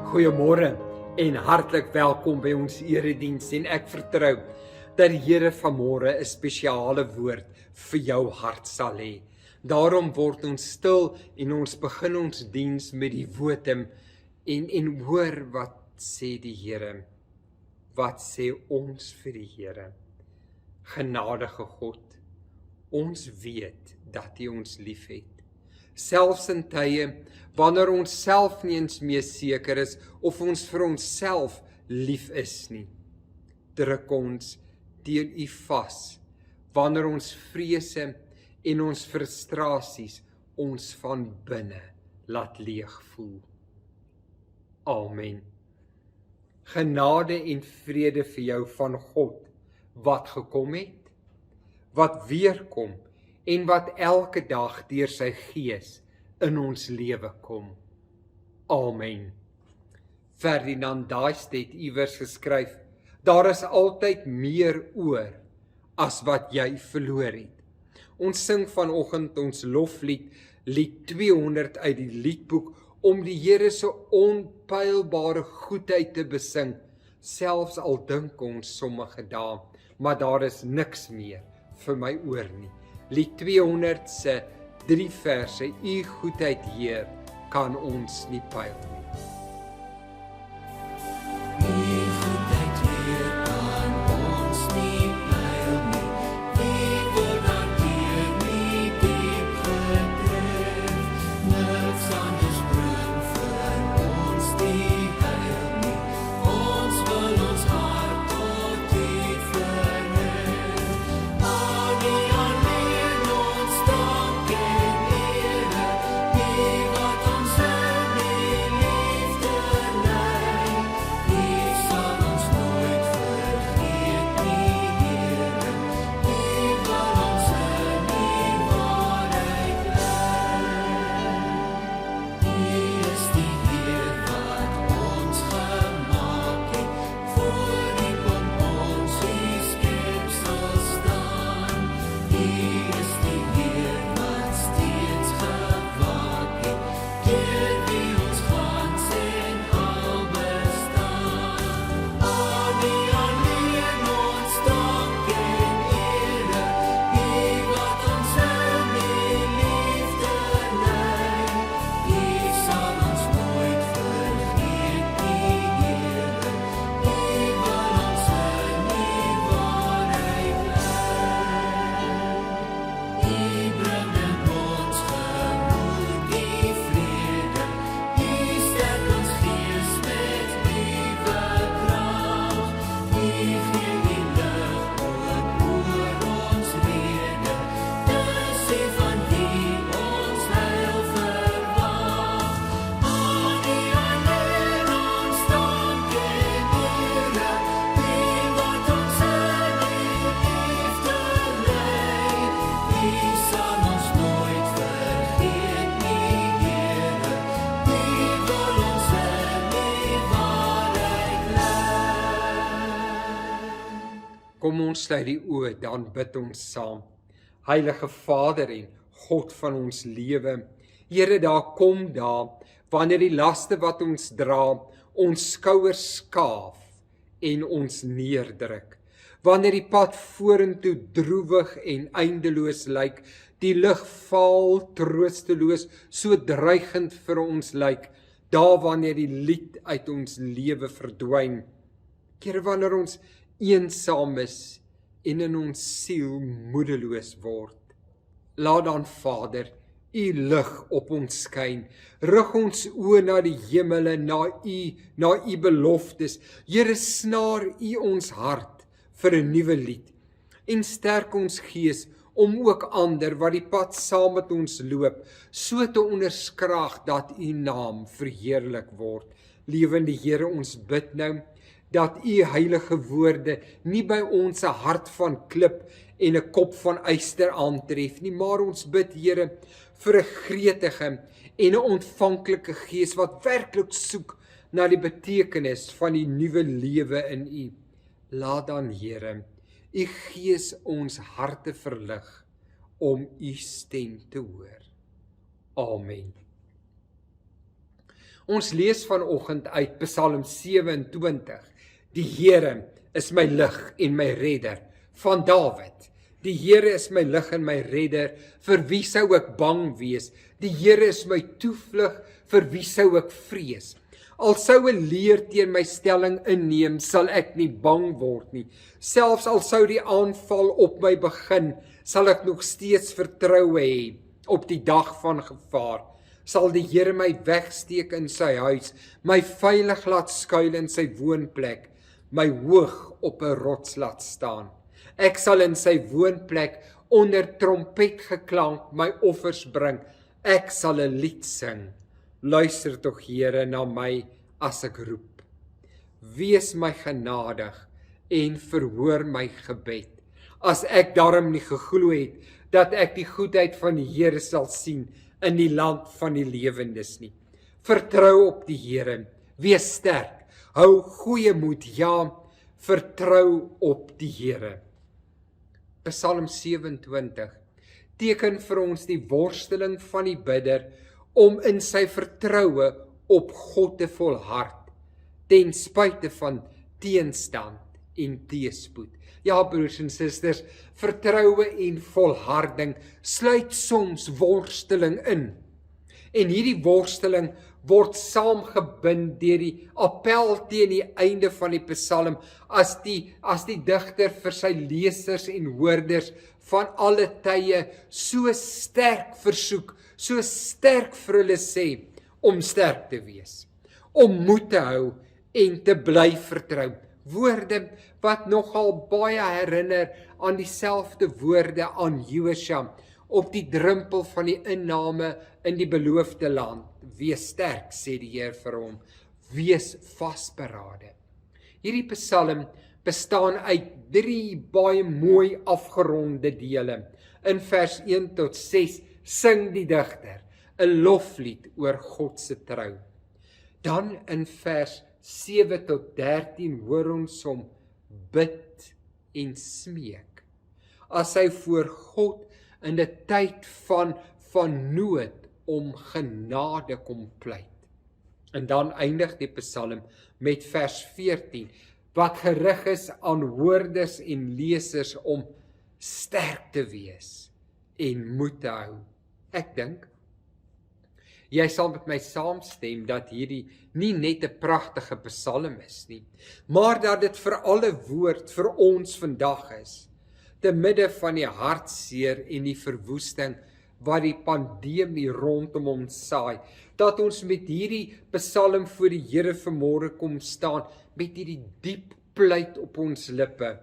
Goeiemôre en hartlik welkom by ons erediens en ek vertrou dat die Here vanmôre 'n spesiale woord vir jou hart sal hê. Daarom word ons stil en ons begin ons diens met die wotum en hoor wat sê die Here. Wat sê ons vir die Here? Genadige God, ons weet dat U ons liefhet. Selfs in tye wanneer ons self nie eens meer seker is of ons vir onsself lief is nie, druk ons teen U vas, wanneer ons vrese en ons frustrasies ons van binne laat leeg voel. Amen. Genade en vrede vir jou van God, wat gekom het, wat weerkom en wat elke dag deur sy Gees in ons lewe kom. Amen. Ferdinand Daist het iewers geskryf, daar is altyd meer oor as wat jy verloor het. Ons sing vanoggend ons loflied, lied 200 uit die liedboek, om die Here se onpylbare goedheid te besing, selfs al dink ons sommige dae, maar daar is niks meer vir my oor nie. Lied 200 se 3 verse, U goedheid, Heer, kan ons nie pyl nie. Kom ons sluit die oë, dan bid ons saam. Heilige Vader en God van ons lewe, Here, daar kom daar, wanneer die laste wat ons dra, ons skouers skaaf en ons neerdruk. Wanneer die pad vorentoe droewig en eindeloos lyk, die lig vaal, troosteloos, so dreigend vir ons lyk, daar wanneer die lied uit ons lewe verdwyn. Here, wanneer ons eensaam is en in ons siel moedeloos word. Laat dan, Vader, U lig op ons skyn. Rig ons oë na die hemele, na U beloftes. Here, snaar U ons hart vir 'n nuwe lied en sterk ons gees om ook ander wat die pad saam met ons loop, so te onderskraag dat U naam verheerlik word. Lewende Here, ons bid nou dat U heilige woorde nie by ons 'n hart van klip en 'n kop van yster aantref nie, maar ons bid, Here, vir 'n gretige en 'n ontvanklike gees wat werklik soek na die betekenis van die nuwe lewe in U. Laat dan, Here, U Gees ons harte verlig om U stem te hoor. Amen. Ons lees vanoggend uit Psalm 27. Die Here is my lig en my redder, van Dawid. Die Here is my lig en my redder, vir wie sou ek bang wees? Die Here is my toevlug, vir wie sou ek vrees? Al sou 'n leer teen my stelling inneem, sal ek nie bang word nie. Selfs al sou die aanval op my begin, sal ek nog steeds vertroue hê. Op die dag van gevaar sal die Here my wegsteek in sy huis, my veilig laat skuil in sy woonplek, my hoog op 'n rots laat staan. Ek sal in sy woonplek onder trompetgeklank my offers bring. Ek sal 'n lied sing. Luister tog, Here, na my as ek roep. Wees my genadig en verhoor my gebed. As ek daarom nie geglo het dat ek die goedheid van die Here sal sien in die land van die lewendes nie. Vertrou op die Here, wees sterk, hou goeie moed, ja, vertrou op die Here. Psalm 27 teken vir ons die worsteling van die bidder om in sy vertroue op God te volhard, ten spyte van teenstand en teëspoed. Ja, broers en susters, vertroue en volharding sluit soms worsteling in. En hierdie worsteling word saamgebind deur die appel teen die einde van die Psalm as die digter vir sy lesers en hoorders van alle tye so sterk versoek, so sterk vir hulle sê om sterk te wees, om moed te hou en te bly vertrou. Woorde wat nogal baie herinner aan dieselfde woorde aan Josua op die drempel van die inname in die beloofde land. Wees sterk, sê die Heer vir hom, wees vasberade. Hierdie Psalm bestaan uit 3 baie mooi afgeronde dele. In vers 1 tot 6 sing die digter 'n loflied oor God se trou. Dan in vers 7 tot 13 hoor ons hom bid en smeek, as hy voor God in 'n tyd van nood om genade kom pleit. En dan eindig die Psalm met vers 14, wat gerig is aan hoorders en lesers om sterk te wees en moed te hou. Ek dink jy sal met my saamstem dat hierdie nie net 'n pragtige Psalm is nie, maar dat dit veral 'n woord vir ons vandag is, te midde van die hartseer en die verwoesting wat die pandemie rondom ons saai, dat ons met hierdie Psalm voor die Here vanmôre kom staan, met hierdie diep pleit op ons lippe.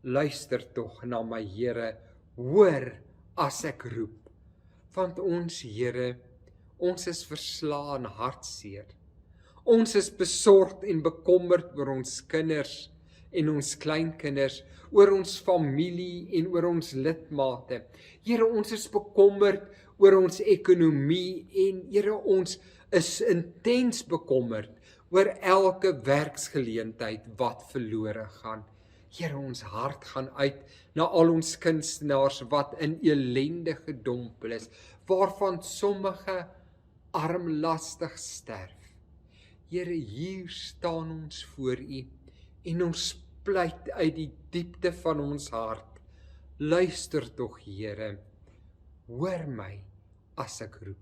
Luister tog na my Here, hoor as ek roep, want ons Here, ons is verslaan hartseer. Ons is besorgd en bekommerd oor ons kinders en ons kleinkinders, oor ons familie en oor ons lidmate. Here, ons is bekommerd oor ons ekonomie en Here, ons is intens bekommerd oor elke werksgeleentheid wat verlore gaan. Here, ons hart gaan uit na al ons kunstenaars wat in ellende gedompel is, waarvan sommige armlastig sterf. Here, hier staan ons voor U en ons pleit uit die diepte van ons hart. Luister tog, Here, hoor my as ek roep.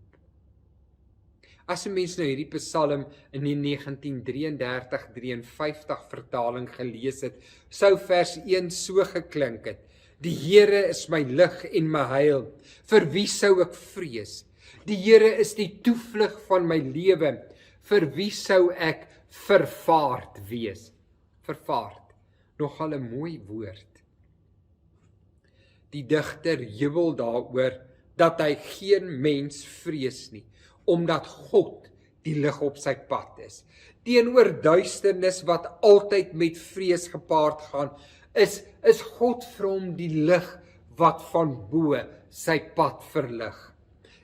As 'n mens nou hierdie Psalm in die 1933-53 vertaling gelees het, sou vers 1 so geklink het: Die Here is my lig en my heil, vir wie sou ek vrees? Die Here is die toevlug van my lewe, vir wie sou ek vervaard wees? Vervaard, nogal 'n mooi woord. Die digter jubel daaroor dat hy geen mens vrees nie, omdat God die lig op sy pad is. Teenoor duisternis wat altyd met vrees gepaard gaan, is God vir hom die lig wat van bo sy pad verlig.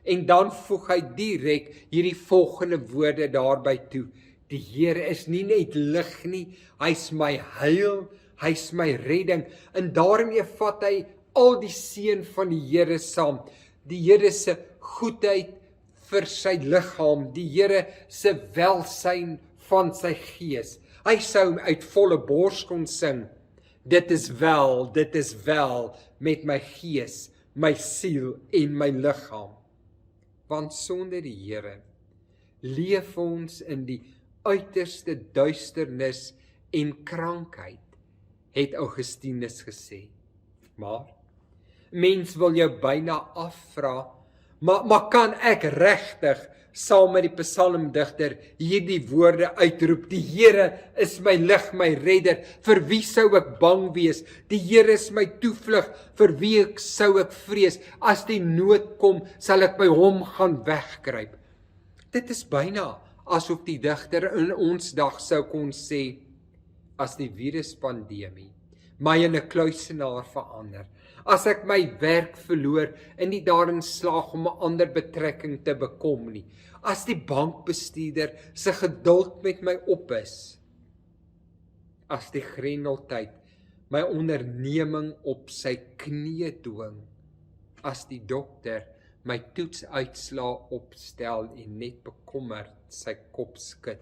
En dan voeg hy direk hierdie volgende woorde daarby toe: Die Here is nie net lig nie, hy's my heil, hy's my redding. En daarmee vat hy al die seën van die Here saam. Die Here se goedheid, vir sy liggaam, die Here se welsyn van sy gees. Hy sou uit volle bors kon sing, dit is wel met my gees, my siel en my liggaam. Want sonder die Here leef ons in die uiterste duisternis en krankheid, het Augustinus gesê. Maar mens wil jou byna afvra, maar kan ek regtig saam met die psalmdigter hierdie woorde uitroep? Die Here is my lig, my redder, vir wie sou ek bang wees? Die Here is my toevlug, vir wie sou ek vrees? As die nood kom, sal ek by hom gaan wegkruip. Dit is byna asof die digter in ons dag sou kon sê, as die viruspandemie my in 'n kluisenaar verander, as ek my werk verloor en nie daarin slaag om 'n ander betrekking te bekom nie, as die bankbestuurder se geduld met my op is, as die grendeltyd my onderneming op sy knie dwing, as die dokter my toetsuitslae opstel en net bekommerd sy kop skud,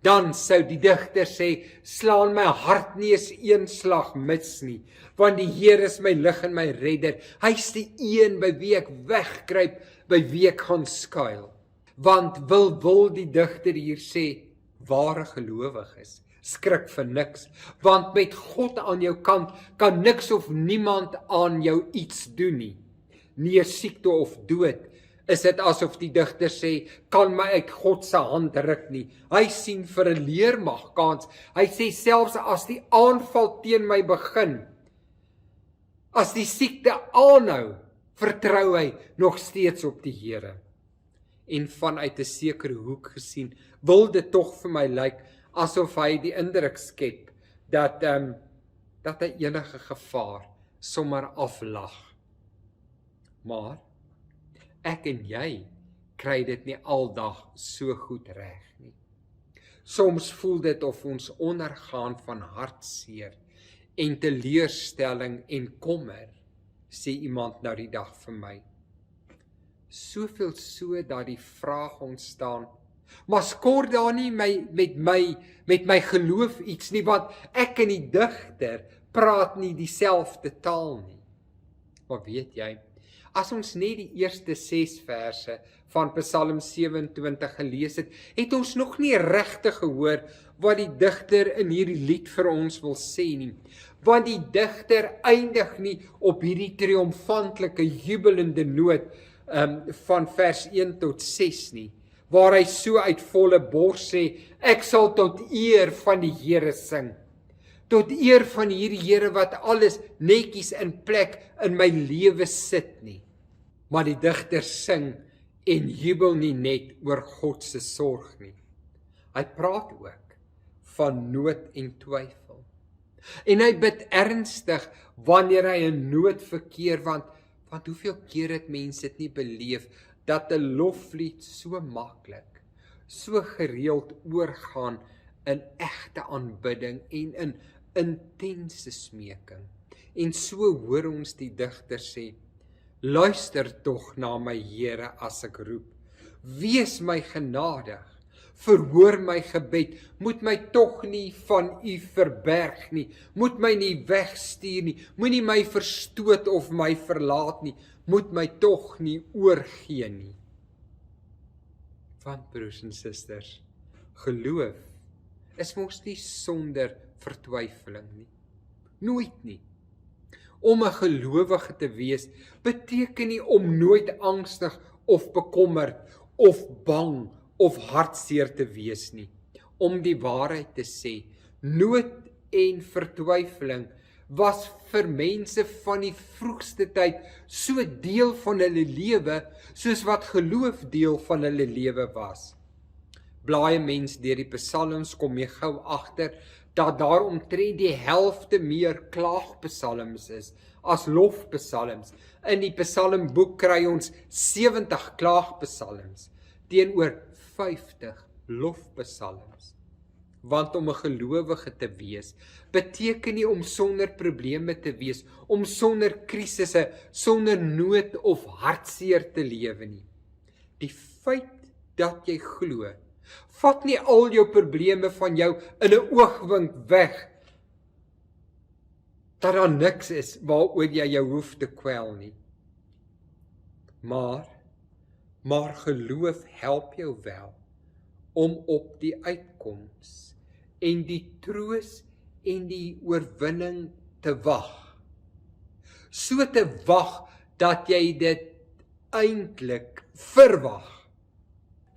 dan sou die digter sê, slaan my hart nie eens een slag mis nie, want die Here is my lig en my redder, hy is die een by wie ek wegkruip, by wie ek gaan skuil. Want wil die digter hier sê, ware gelowiges, skrik vir niks, want met God aan jou kant, kan niks of niemand aan jou iets doen nie. Nie siekte of dood, is dit asof die digter sê, kan my uit God se hand ruk nie. Hy sien vir 'n leermag kans. Hy sê selfs as die aanval teen my begin, as die siekte aanhou, vertrou hy nog steeds op die Here. En vanuit 'n sekere hoek gesien, wil dit tog vir my lyk asof hy die indruk skep dat hy enige gevaar sommer aflag. Maar ek en jy kry dit nie aldag so goed reg nie. Soms voel dit of ons ondergaan van hartseer en teleurstelling en kommer, sê iemand nou die dag vir my. Soveel so dat die vraag ontstaan, maar skort daar nie met my geloof iets nie, want ek en die digter praat nie dieselfde taal nie. Maar weet jy, as ons net die eerste 6 verse van Psalm 27 gelees het, het ons nog nie regtig gehoor wat die digter in hierdie lied vir ons wil sê nie. Want die digter eindig nie op hierdie triomfantelike jubelende noot van vers 1 tot 6 nie, waar hy so uit volle bors sê, ek sal tot eer van die Here sing. Tot eer van hierdie Here wat alles netjies in plek in my lewe sit nie. Maar die digter sing en jubel nie net oor God se sorg nie. Hy praat ook van nood en twyfel. En hy bid ernstig wanneer hy in nood verkeer, want hoeveel keer het mense dit nie beleef, dat 'n loflied so maklik, so gereeld oorgaan in egte aanbidding en in intense smeking. En so hoor ons die digter sê, luister tog na my Here as ek roep, wees my genadig, verhoor my gebed, moet my tog nie van u verberg nie, moet my nie wegstuur nie, moenie my verstoot of my verlaat nie, moet my tog nie oorgee nie. Want broers en susters, geloof is mos nie sonder vertwyfeling nie, nooit nie. Om 'n gelowige te wees, beteken nie om nooit angstig of bekommerd of bang of hartseer te wees nie. Om die waarheid te sê, nood en vertwyfeling was vir mense van die vroegste tyd so deel van hulle lewe, soos wat geloof deel van hulle lewe was. Blaai mens deur die psalms kom jy gou agter dat daar omtrent die helfte meer klaagpsalms is as lofpsalms. In die psalmboek kry ons 70 klaagpsalms teenoor 50 lofpsalms. Want om 'n gelowige te wees, beteken nie om sonder probleme te wees, om sonder krisisse, sonder nood of hartseer te lewe nie. Die feit dat jy glo, vat nie al jou probleme van jou in 'n oogwink weg, dat daar niks is waaroor jy jou hoef te kwel nie. Maar geloof help jou wel om op die uitkoms en die troos en die oorwinning te wag. So te wag dat jy dit eintlik verwag.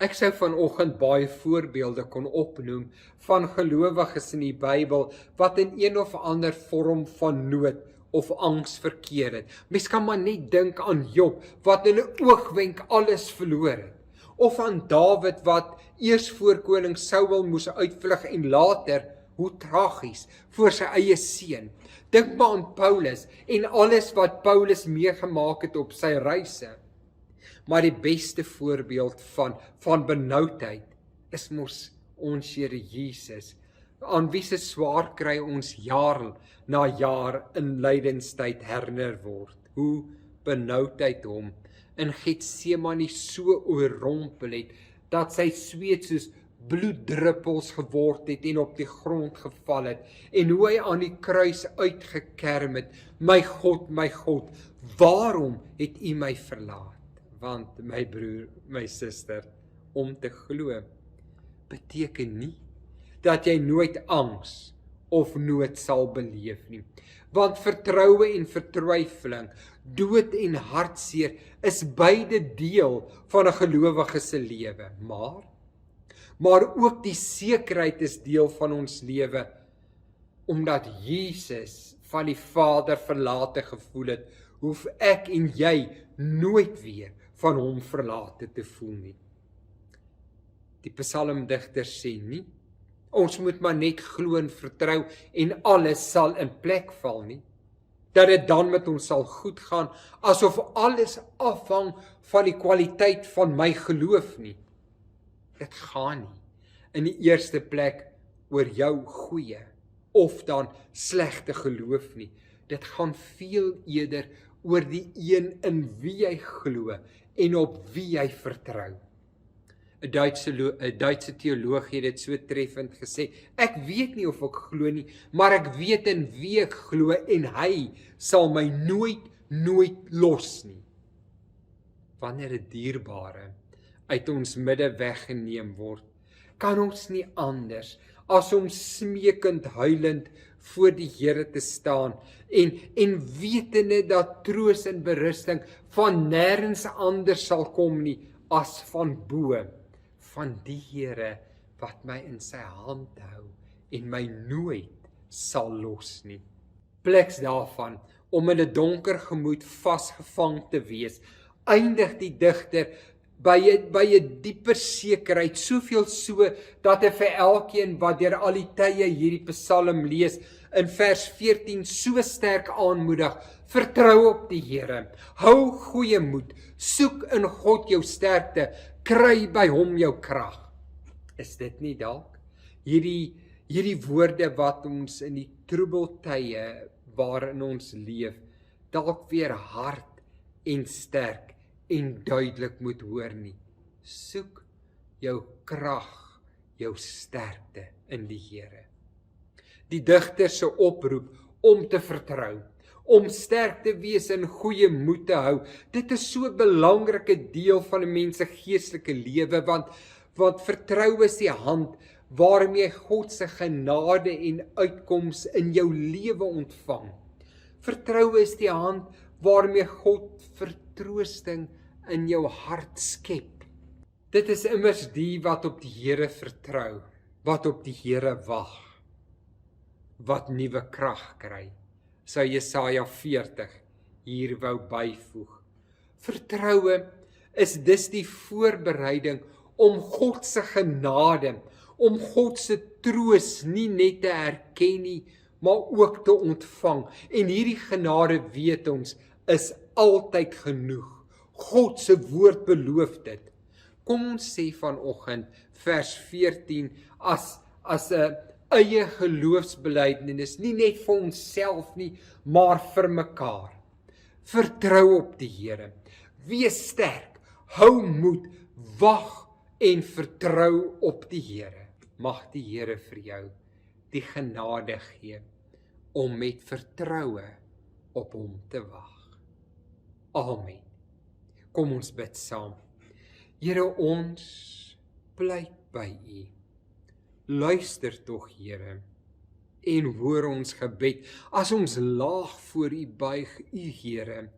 Ek sou vanoggend baie voorbeelde kon opnoem van gelowiges in die Bybel wat in een of ander vorm van nood of angs verkeer het. Mens kan maar net dink aan Job wat in 'n oogwenk alles verloor het. Of aan Dawid wat eers voor koning Saul moes uitvlug en later, hoe tragies, voor sy eie seun. Dink maar aan Paulus en alles wat Paulus meegemaak het op sy reise. Maar die beste voorbeeld van benoudheid is mos ons Here Jesus, aan wie se swaard kry ons jaar na jaar in lydenstyd herinner word. Hoe benoudheid hom in Getsemane so oorrompel het, dat sy sweet soos bloeddruppels geword het en op die grond geval het, en hoe hy aan die kruis uitgekerm het, my God, waarom het U my verlaat? Want my broer, my suster, om te glo, beteken nie dat jy nooit angs of nood sal beleef nie. Want vertroue en vertwyfeling, dood en hartseer is beide deel van 'n gelowige se lewe. Maar ook die sekerheid is deel van ons lewe, omdat Jesus van die Vader verlate gevoel het, hoef ek en jy nooit weer van hom verlate te voel nie. Die psalmdigter sê nie, ons moet maar net glo en vertrou en alles sal in plek val nie, dat dit dan met ons sal goed gaan, asof alles afhang van die kwaliteit van my geloof nie. Dit gaan nie in die eerste plek oor jou goeie of dan slegte geloof nie. Dit gaan veel eerder oor die een in wie jy glo en op wie jy vertrou. 'n Duitse teoloog het dit so treffend gesê, ek weet nie of ek glo nie, maar ek weet in wie ek glo en hy sal my nooit los nie. Wanneer 'n dierbare uit ons midde weggeneem word, kan ons nie anders as om smeekend huilend voor die Here te staan en wetende dat troos en berusting van nêrens anders sal kom nie as van bo, van die Here wat my in sy hand hou en my nooit sal los nie. Pleks daarvan om in 'n donker gemoed vasgevang te wees, eindig die digter by 'n dieper sekerheid, soveel so dat hy vir elkeen wat deur al die tye hierdie psalm lees, in vers 14 so sterk aanmoedig, vertrou op die Here, hou goeie moed, soek in God jou sterkte, kry by hom jou krag. Is dit nie dalk hierdie woorde wat ons in die troebeltye waarin ons leef, dalk weer hard en sterk en duidelik moet hoor nie? Soek jou krag, jou sterkte in die Here. Die digter se oproep om te vertrou, om sterk te wees en goeie moed te hou, dit is so 'n belangrike deel van 'n mens se geestelike lewe, want vertrou is die hand waarmee God se genade en uitkoms in jou lewe ontvang. Vertrou is die hand waarmee God vertroosting in jou hart skep. Dit is immers die wat op die Here vertrou, wat op die Here wag, wat nuwe krag kry. Sou Jesaja 40 hier wou byvoeg. Vertroue is dus die voorbereiding om God se genade, om God se troos nie net te erken nie, maar ook te ontvang. En hierdie genade, weet ons, is altyd genoeg. God se woord beloof dit. Kom ons sê vanoggend vers 14 as 'n eie geloofsbelijdenis, nie net vir onsself nie, maar vir mekaar. Vertrou op die Here, wees sterk, hou moed, wag en vertrou op die Here. Mag die Here vir jou die genade gee om met vertroue op hom te wag. Amen. Kom ons bid saam. Here, ons pleit by U. Luister tog, Here, en hoor ons gebed. As ons laag voor U buig, U Here,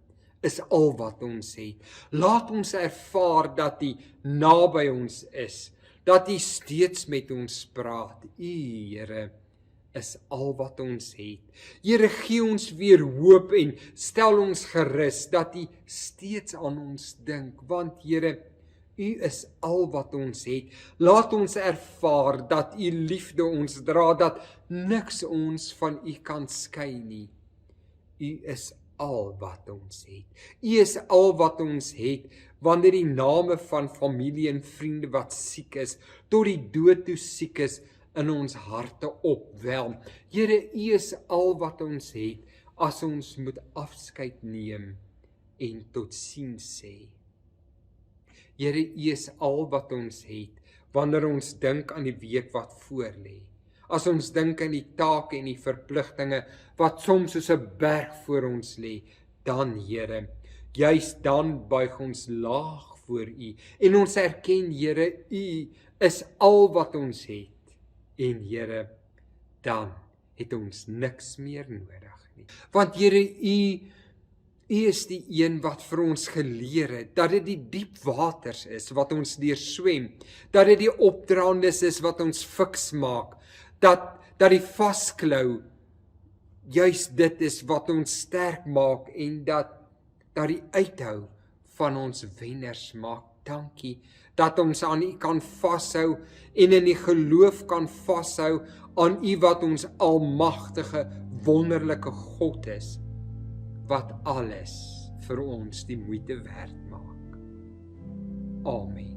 is al wat ons het. Laat ons ervaar dat U naby ons is, dat U steeds met ons praat. U Here is al wat ons het. Here, gee ons weer hoop en stel ons gerus dat U steeds aan ons dink, want Here, U is al wat ons het. Laat ons ervaar dat U liefde ons dra, dat niks ons van U kan skei nie. U is al wat ons het. U is al wat ons het, wanneer die name van familie en vriende wat siek is, tot die dood toe siek is, in ons harte opwelm. Here, U is al wat ons het, as ons moet afskeid neem en totsiens sê. Here, U is al wat ons het, wanneer ons dink aan die week wat voorlê. As ons dink aan die take en die verpligtinge, wat soms soos 'n berg voor ons lê, dan Here, juis dan buig ons laag voor U, en ons erken, Here, U is al wat ons het, en Here, dan het ons niks meer nodig nie. Want Here, U is die een wat vir ons geleer het, dat dit die diep waters is wat ons deurswem, dat dit die opdraandes is wat ons fiks maak, dat die vasklou, juis dit is wat ons sterk maak, en dat die uithou van ons wenners maak. Dankie, dat ons aan U kan vashou, en in die geloof kan vashou, aan U wat ons almagtige, wonderlike God is, wat alles vir ons die moeite werd maak. Amen.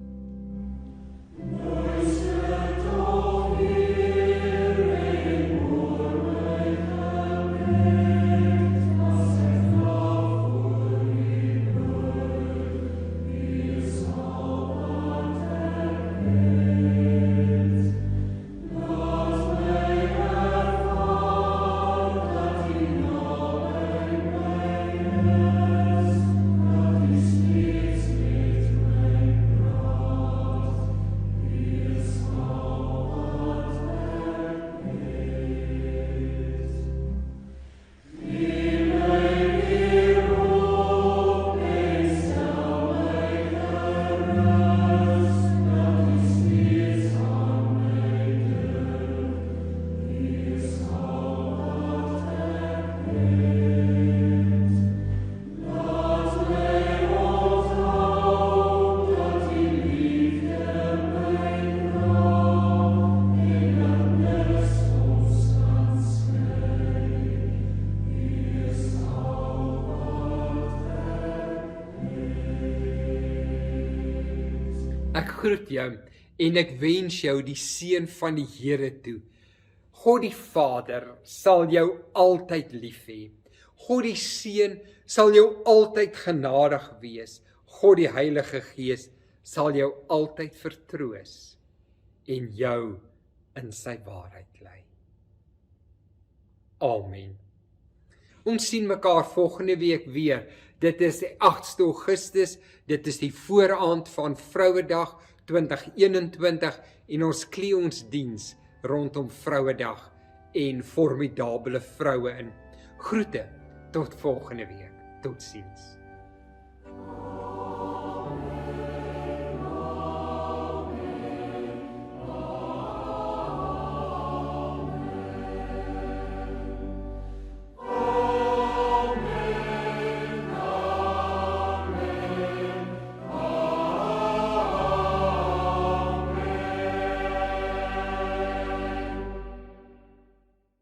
Ek groet jou en ek wens jou die seën van die Here toe. God die Vader sal jou altyd lief hê. God die Seun sal jou altyd genadig wees. God die Heilige Gees sal jou altyd vertroos en jou in sy waarheid lei. Amen. Ons sien mekaar volgende week weer. Dit is die 8 Augustus, dit is die vooraand van Vrouedag 2021 en ons klee ons diens rondom Vrouedag en formidabele vroue in. Groete tot volgende week. Totsiens.